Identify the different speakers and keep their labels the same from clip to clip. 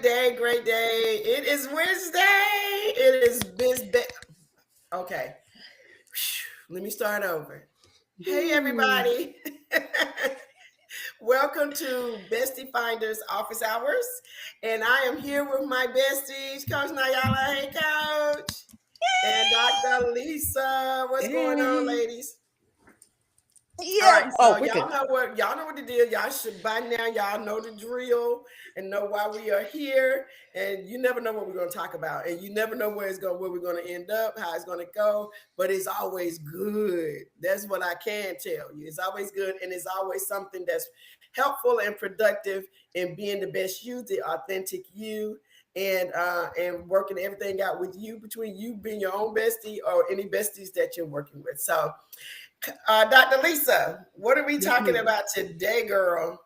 Speaker 1: day, great day. It is Wednesday. It is business. Okay, let me start over. Hey, everybody. Welcome to Bestie Finders Office Hours. And I am here with my besties, Coach Nayala. Hey, Coach. And Dr. Lisa. What's going on, ladies? All right,
Speaker 2: Yeah.
Speaker 1: so
Speaker 2: Oh, we could.
Speaker 1: y'all know what the deal. Y'all should by now y'all know the drill and know why we are here. And you never know what we're gonna talk about, and you never know where we're gonna end up, how it's gonna go. But it's always good. That's what I can tell you. It's always good, and it's always something that's helpful and productive in being the best you, the authentic you. And working everything out with you between you being your own bestie or any besties that you're working with. So Dr. Lisa, what are we
Speaker 3: Yes,
Speaker 1: talking
Speaker 3: ma'am.
Speaker 1: about today, girl?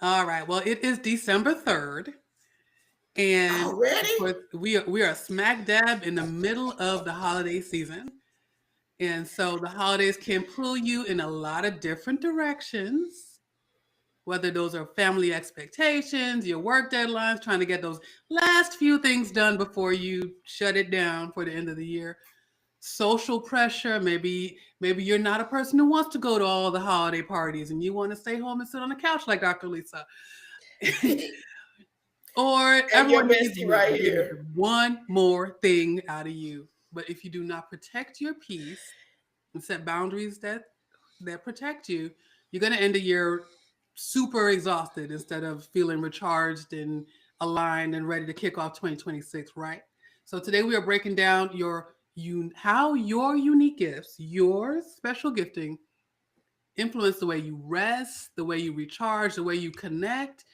Speaker 3: All right. Well, it is December 3rd, and of
Speaker 1: Already?
Speaker 3: course, we are smack dab in the middle of the holiday season. And so the holidays can pull you in a lot of different directions, whether those are family expectations, your work deadlines, trying to get those last few things done before you shut it down for the end of the year. Social pressure, maybe you're not a person who wants to go to all the holiday parties and you want to stay home and sit on the couch like Dr. Lisa. Or
Speaker 1: And your
Speaker 3: everyone needs
Speaker 1: bestie right here.
Speaker 3: one more thing out of you. But if you do not protect your peace and set boundaries that protect you, you're going to end the year super exhausted instead of feeling recharged and aligned and ready to kick off 2026, right? So today we are breaking down how your unique gifts, your special gifting, influence the way you rest, the way you recharge, the way you connect,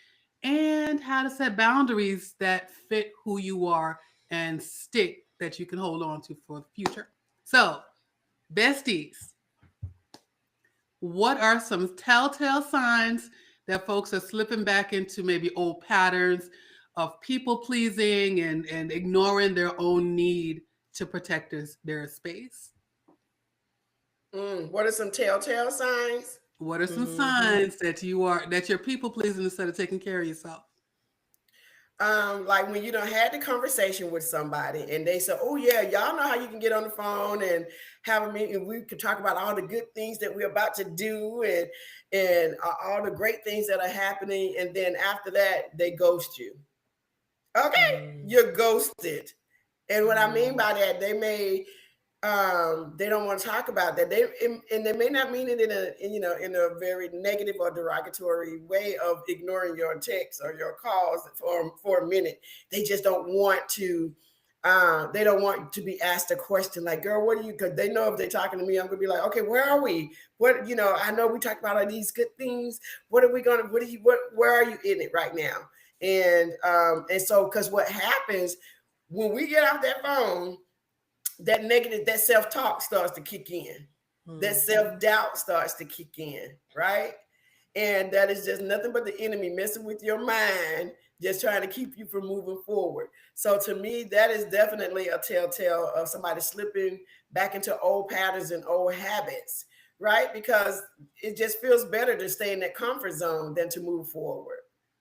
Speaker 3: and how to set boundaries that fit who you are and stick that you can hold on to for the future. So, besties, what are some telltale signs that folks are slipping back into maybe old patterns of people pleasing and ignoring their own need to protect their space?
Speaker 1: What are some telltale signs?
Speaker 3: What are some
Speaker 2: Mm-hmm.
Speaker 3: signs that you're people pleasing instead of taking care of yourself?
Speaker 1: Like when you don't had the conversation with somebody and they say, "Oh yeah, y'all know how you can get on the phone and have a meeting. We could talk about all the good things that we're about to do and all the great things that are happening." And then after that, they ghost you. Okay, you're ghosted. And what I mean by that, they don't want to talk about that. And they may not mean it in a very negative or derogatory way of ignoring your texts or your calls for a minute. They just don't want to. They don't want to be asked a question like, "Girl, what are you?" Because they know if they're talking to me, I'm gonna be like, "Okay, where are we? What I know we talked about all these good things. What are we gonna? What are you? What? Where are you in it right now?" And so because what happens when we get off that phone, that self-talk starts to kick in, that
Speaker 2: Mm-hmm.
Speaker 1: self-doubt starts to kick in, right? And that is just nothing but the enemy messing with your mind, just trying to keep you from moving forward. So to me, that is definitely a telltale of somebody slipping back into old patterns and old habits, right? Because it just feels better to stay in that comfort zone than to move forward,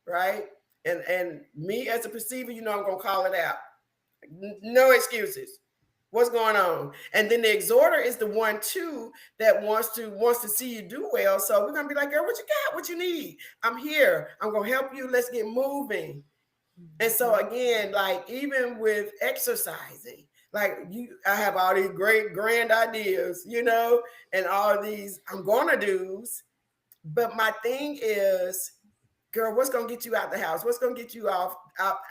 Speaker 1: right? And me as a perceiver, I'm gonna call it out. No excuses. What's going on? And then the exhorter is the one too that wants to see you do well. So we're gonna be like, "Girl, what you got? What you need? I'm here. I'm gonna help you. Let's get moving." And so again, like even with exercising, like I have all these great grand ideas, and all these I'm gonna do's. But my thing is, girl, what's gonna get you out the house? What's gonna get you out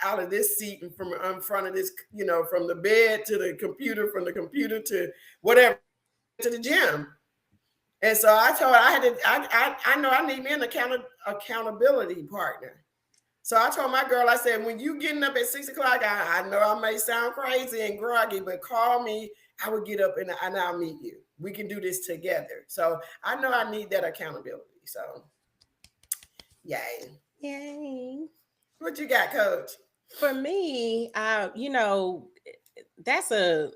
Speaker 1: of this seat and from in front of this, from the bed to the computer, from the computer to whatever to the gym? And so I told her I had to. I know I need me an accountability partner. So I told my girl, I said, when you getting up at 6 o'clock, I know I may sound crazy and groggy, but call me. I will get up and I'll meet you. We can do this together. So I know I need that accountability. So yay.
Speaker 2: Yay.
Speaker 1: What you got, Coach?
Speaker 2: For me, that's a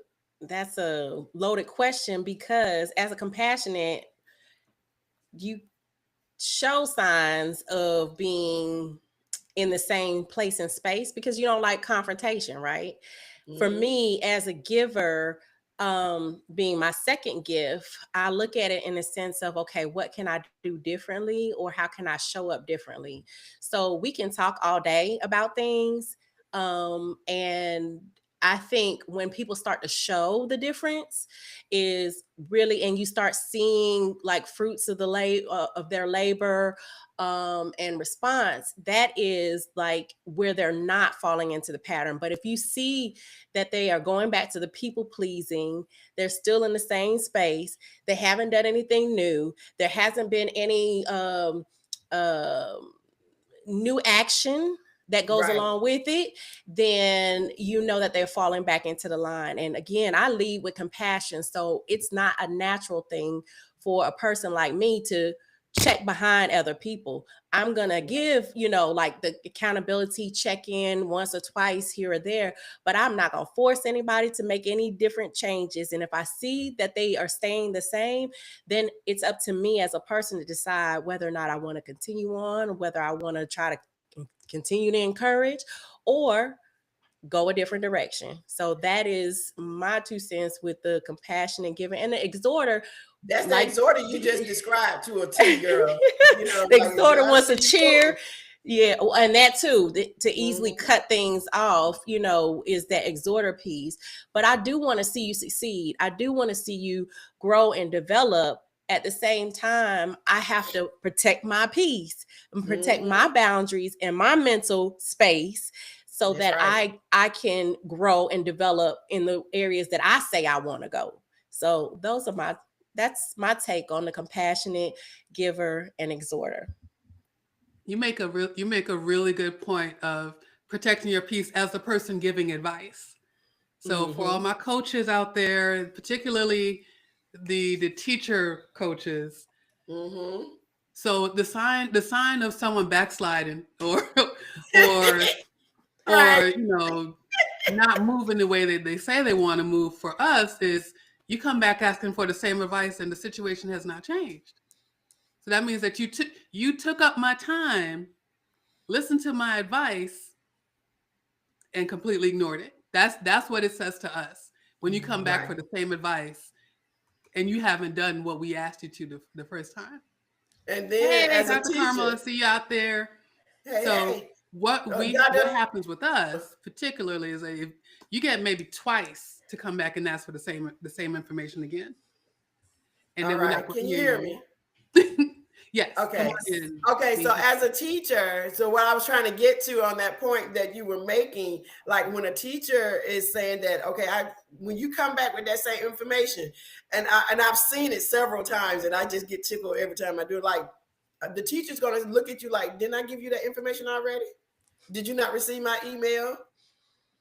Speaker 2: loaded question because as a compassionate, you show signs of being in the same place and space because you don't like confrontation, right? For
Speaker 1: Mhm.
Speaker 2: me as a giver, being my second gift, I look at it in the sense of, okay, what can I do differently or how can I show up differently? So we can talk all day about things. And I think when people start to show the difference is really, and you start seeing like fruits of of their labor, and response, that is like where they're not falling into the pattern. But if you see that they are going back to the people pleasing, they're still in the same space, they haven't done anything new, there hasn't been any um new action that goes
Speaker 1: Right.
Speaker 2: along with it, then you know that they're falling back into the line. And again, I lead with compassion. So it's not a natural thing for a person like me to check behind other people. I'm going to give, like the accountability check in once or twice here or there, but I'm not going to force anybody to make any different changes. And if I see that they are staying the same, then it's up to me as a person to decide whether or not I want to continue on, whether I want to try to continue to encourage or go a different direction. So that is my 2 cents with the compassion and giving and the exhorter.
Speaker 1: That's the
Speaker 2: Like
Speaker 1: exhorter you just described to a T, girl. You know,
Speaker 2: the
Speaker 1: like
Speaker 2: exhorter
Speaker 1: I
Speaker 2: wants to
Speaker 1: see you
Speaker 2: cheer.
Speaker 1: pulling.
Speaker 2: Yeah, and that too, to easily
Speaker 1: Mhm.
Speaker 2: cut things off, is that exhorter piece. But I do want to see you succeed. I do want to see you grow and develop. At the same time, I have to protect my peace and protect my
Speaker 1: Mhm.
Speaker 2: boundaries and my mental space so
Speaker 1: That's
Speaker 2: that
Speaker 1: right.
Speaker 2: I can grow and develop in the areas that I say I want to go. So that's my take on the compassionate giver and exhorter.
Speaker 3: You make a really good point of protecting your peace as the person giving advice. So for all
Speaker 2: Mm-hmm.
Speaker 3: my coaches out there, particularly the teacher coaches,
Speaker 1: Mhm.
Speaker 3: so the sign of someone backsliding or
Speaker 1: Right.
Speaker 3: not moving the way that they say they want to move for us is you come back asking for the same advice and the situation has not changed. So that means that you took up my time, listened to my advice, and completely ignored it. That's what it says to us when you come back
Speaker 1: Right.
Speaker 3: for the same advice and you haven't done what we asked you to the first time.
Speaker 1: And then
Speaker 3: Hey,
Speaker 1: as a
Speaker 3: Dr. Carmel, I
Speaker 1: teacher,
Speaker 3: see you out there.
Speaker 1: hey,
Speaker 3: So
Speaker 1: hey,
Speaker 3: what
Speaker 1: Dr.
Speaker 3: happens with us particularly is that if you get maybe twice to come back and ask for the same information again, and
Speaker 1: All
Speaker 3: then we're not
Speaker 1: right,
Speaker 3: going
Speaker 1: can
Speaker 3: to
Speaker 1: you
Speaker 3: hear
Speaker 1: hear
Speaker 3: you.
Speaker 1: me?
Speaker 3: Yes, come
Speaker 1: Okay.
Speaker 3: on in.
Speaker 1: Okay. So
Speaker 3: Lady.
Speaker 1: as a teacher, so what I was trying to get to on that point that you were making, like when a teacher is saying that, okay, when you come back with that same information, and I've seen it several times, and I just get tickled every time I do it. Like the teacher's going to look at you like, didn't I give you that information already? Did you not receive my email?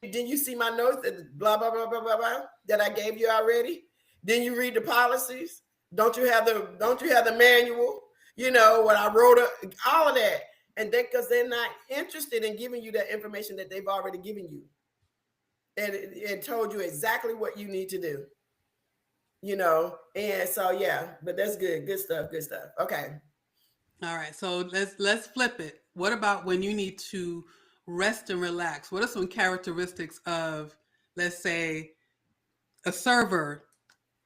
Speaker 1: Didn't you see my notes that blah blah blah blah blah blah that I gave you already? Didn't you read the policies? Don't you have the manual? You know what I wrote up, all of that, and because they're not interested in giving you that information that they've already given you and told you exactly what you need to do. And so yeah, but that's good stuff, good stuff. Okay.
Speaker 3: All right, so let's flip it. What about when you need to rest and relax? What are some characteristics of, let's say, a server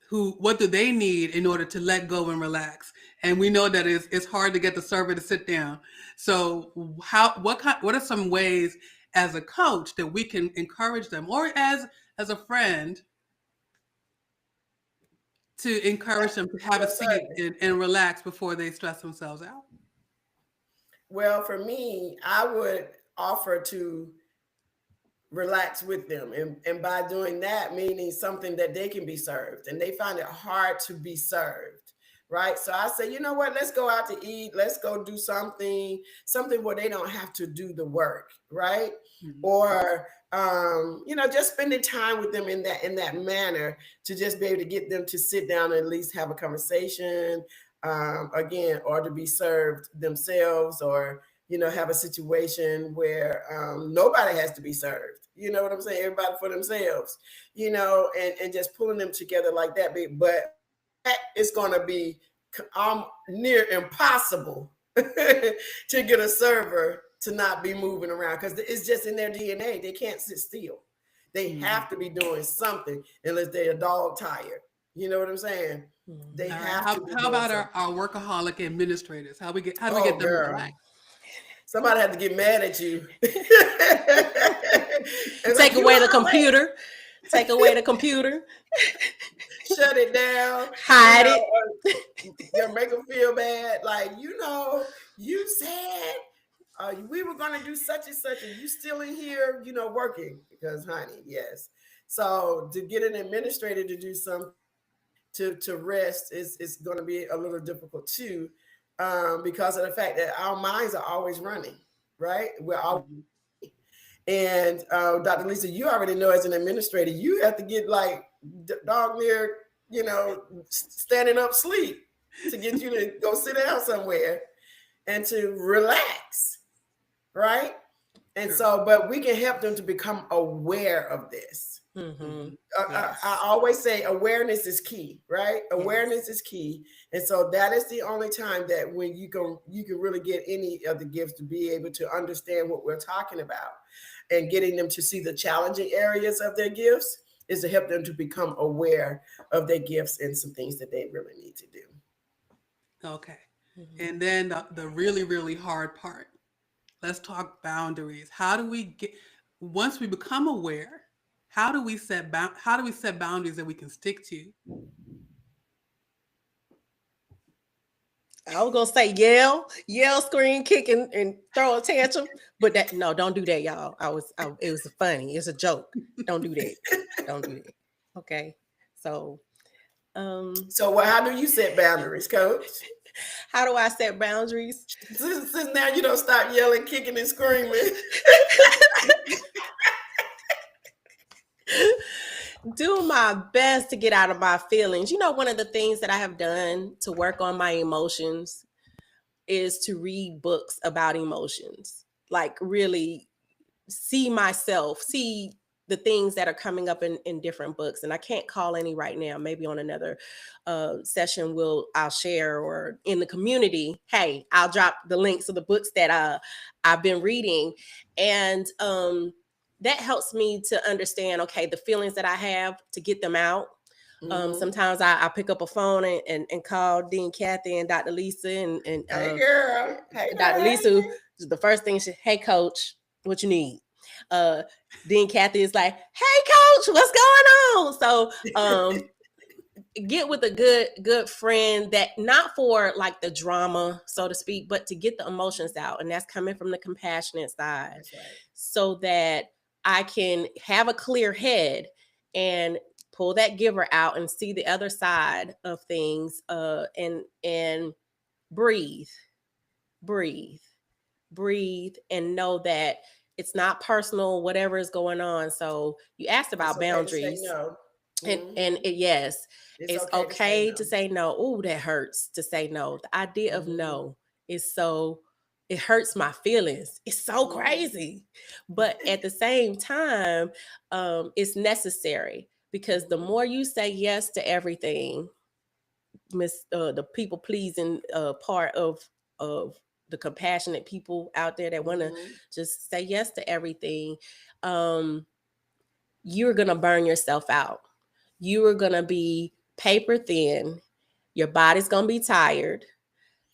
Speaker 3: who, what do they need in order to let go and relax? And we know that it's hard to get the server to sit down. So what are some ways as a coach that we can encourage them, or as a friend, to encourage them to have a
Speaker 1: Yes,
Speaker 3: seat
Speaker 1: sir.
Speaker 3: and relax before they stress themselves out?
Speaker 1: Well, for me, I would offer to relax with them, and by doing that, meaning something that they can be served, and they find it hard to be served, right? So I say, you know what, let's go out to eat, let's go do something where they don't have to do the work, right?
Speaker 3: Mhm.
Speaker 1: Or just spending time with them in that manner, to just be able to get them to sit down and at least have a conversation, again, or to be served themselves, or have a situation where nobody has to be served. You know what I'm saying? Everybody for themselves, and just pulling them together like that. But that is going to be near impossible to get a server to not be moving around because it's just in their DNA. They can't sit still. They have to be doing something unless they're a dog tired. You know what I'm saying? They
Speaker 3: All right.
Speaker 1: have to be
Speaker 3: How
Speaker 1: doing
Speaker 3: about
Speaker 1: something.
Speaker 3: our workaholic administrators? How do we
Speaker 1: Oh,
Speaker 3: get them
Speaker 1: girl.
Speaker 3: relaxed?
Speaker 1: Somebody had to get mad at you. It's like,
Speaker 2: Take
Speaker 1: you
Speaker 2: away the
Speaker 1: always
Speaker 2: computer. Take away the computer.
Speaker 1: shut it down.
Speaker 2: Hide it.
Speaker 1: You make them feel bad. Like, you said we were going to do such and such, and you still in here, working. Because, honey, yes. So to get an administrator to do something to rest is going to be a little difficult too, because of the fact that our minds are always running, right? We're all and Dr. Lisa, you already know as an administrator, you have to get like dog near, standing up sleep to get you to go sit down somewhere and to relax, right? And so, but we can help them to become aware of this.
Speaker 2: Yes.
Speaker 1: I always say awareness is key, right? Awareness is key, and so that is the only time that when you can really get any of the gifts to be able to understand what we're talking about, and getting them to see the challenging areas of their gifts is to help them to become aware of their gifts and some things that they really need to do.
Speaker 3: Okay. And then the really, really hard part. Let's talk boundaries. How do we get once we become aware? How do we set boundaries that we can stick to?
Speaker 2: I was gonna say yell, scream, kick, and throw a tantrum, but don't do that, y'all. It was funny. It's a joke. Don't do that. Don't do that. Okay. So,
Speaker 1: how do you set boundaries, Coach?
Speaker 2: how do I set boundaries?
Speaker 1: Since now you don't stop yelling, kicking, and screaming.
Speaker 2: Do my best to get out of my feelings. One of the things that I have done to work on my emotions is to read books about emotions. Like really see the things that are coming up in different books. And I can't call any right now. Maybe on another session I'll share, or in the community, hey, I'll drop the links of the books that I've been reading. And that helps me to understand, okay, the feelings that I have, to get them out. Sometimes I pick up a phone and call Dean Kathy and Dr. Lisa and
Speaker 1: hey girl, hey
Speaker 2: Dr. Lisa. The first thing hey coach, what you need? Dean Kathy is like, hey coach, what's going on? So get with a good friend, that not for like the drama, so to speak, but to get the emotions out. And that's coming from the compassionate side.
Speaker 1: That's right.
Speaker 2: So that I can have a clear head and pull that giver out and see the other side of things, and breathe and know that it's not personal, whatever is going on. So you asked about boundaries.
Speaker 1: No.
Speaker 2: Yes, it's okay
Speaker 1: to
Speaker 2: to say no. Oh, that hurts to say no. The idea of no is it hurts my feelings. It's so crazy. But at the same time, it's necessary, because the more you say yes to everything, the people pleasing part of the compassionate people out there that want to just say yes to everything, you're going to burn yourself out. You are going to be paper thin. Your body's going to be tired.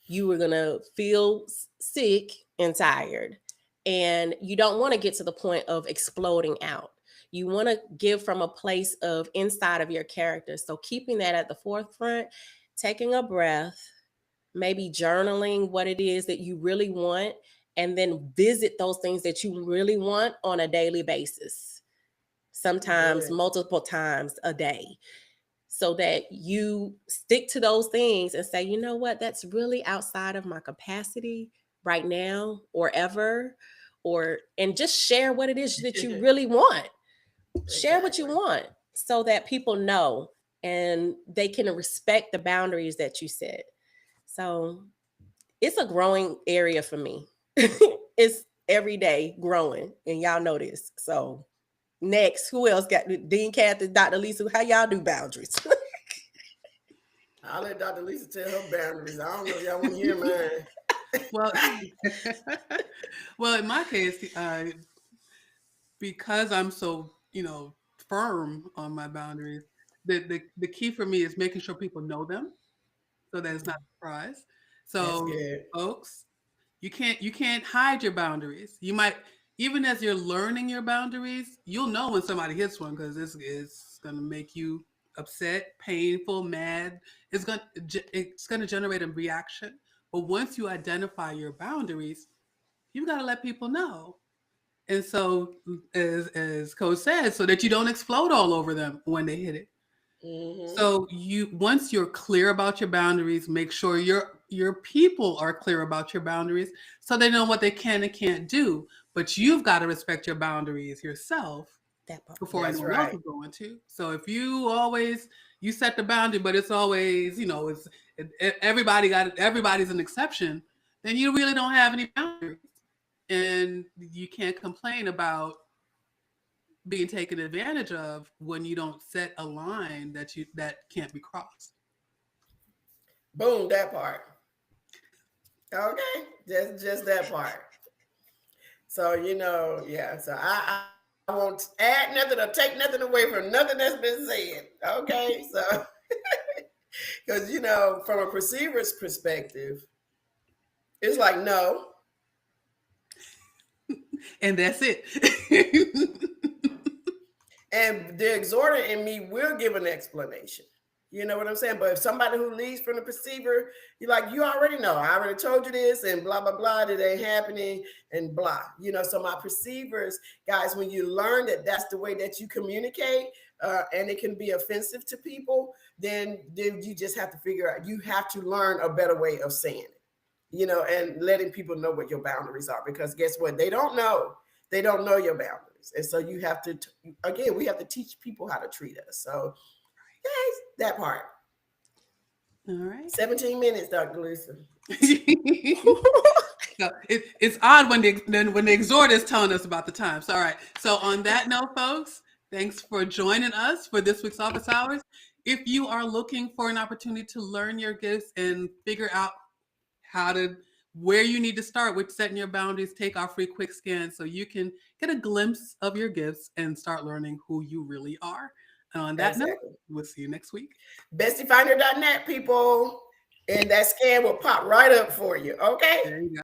Speaker 2: You are going to feel sick and tired. And you don't want to get to the point of exploding out. You want to give from a place of inside of your character. So keeping that at the forefront, taking a breath, maybe journaling what it is that you really want, and then visit those things that you really want on a daily basis, sometimes multiple times a day, so that you stick to those things and say, you know what, that's really outside of my capacity right now or ever, and just share what it is that you really want. Share what you want so that people know and they can respect the boundaries that you set. So it's a growing area for me. It's every day growing, and y'all know this. So next, who else got Dean Kathy, Dr. Lisa? How y'all do boundaries?
Speaker 1: I'll let Dr. Lisa tell her boundaries. I don't know if y'all want to hear mine.
Speaker 3: Well, well, in my case, because I'm so, firm on my boundaries, the key for me is making sure people know them so that it's not a surprise.
Speaker 1: That's
Speaker 3: So,
Speaker 1: good.
Speaker 3: folks, you can't hide your boundaries. You might, even as you're learning your boundaries, you'll know when somebody hits one because it's gonna make you upset, painful, mad. It's gonna generate a reaction. But once you identify your boundaries, you got to let people know. And so, as Coach said, so that you don't explode all over them when they hit it.
Speaker 1: Hmm.
Speaker 3: So you once you're clear about your boundaries, make sure your people are clear about your boundaries so they know what they can and can't do. But you've got to respect your boundaries yourself
Speaker 2: That part.
Speaker 3: before
Speaker 1: That's
Speaker 3: anyone else
Speaker 1: right.
Speaker 3: is going to. So if you set the boundary, but it's always, everybody's an exception, then you really don't have any boundaries. And you can't complain about being taken advantage of when you don't set a line that can't be crossed.
Speaker 1: Boom, that part. Okay, just that part. So yeah. So I won't add nothing or take nothing away from nothing that's been said. Okay, so because from a perceiver's perspective, it's like no,
Speaker 3: And that's it.
Speaker 1: and the exhorter in me will give an explanation. You know what I'm saying? But if somebody who leads from the perceiver, you're like, you already know. I already told you this, and blah blah blah. That ain't happening, and blah. So my perceivers, guys, when you learn that that's the way that you communicate, and it can be offensive to people, then you just have to figure out. You have to learn a better way of saying it. And letting people know what your boundaries are, because guess what? They don't know. They don't know your boundaries, and so you have to. Again, we have to teach people how to treat us. So, guys, that part.
Speaker 3: All right.
Speaker 1: 17 minutes, Dr. Lisa.
Speaker 3: So it's odd when the exhorter is telling us about the time. So all right. So on that note, folks, thanks for joining us for this week's office hours. If you are looking for an opportunity to learn your gifts and figure out how to where you need to start with setting your boundaries, take our free quick scan so you can get a glimpse of your gifts and start learning who you really are. And on that note,
Speaker 1: Exactly.
Speaker 3: we'll see you next week.
Speaker 1: BestieFinder.net, people. And that scan will pop right up for you. Okay.
Speaker 3: There you go.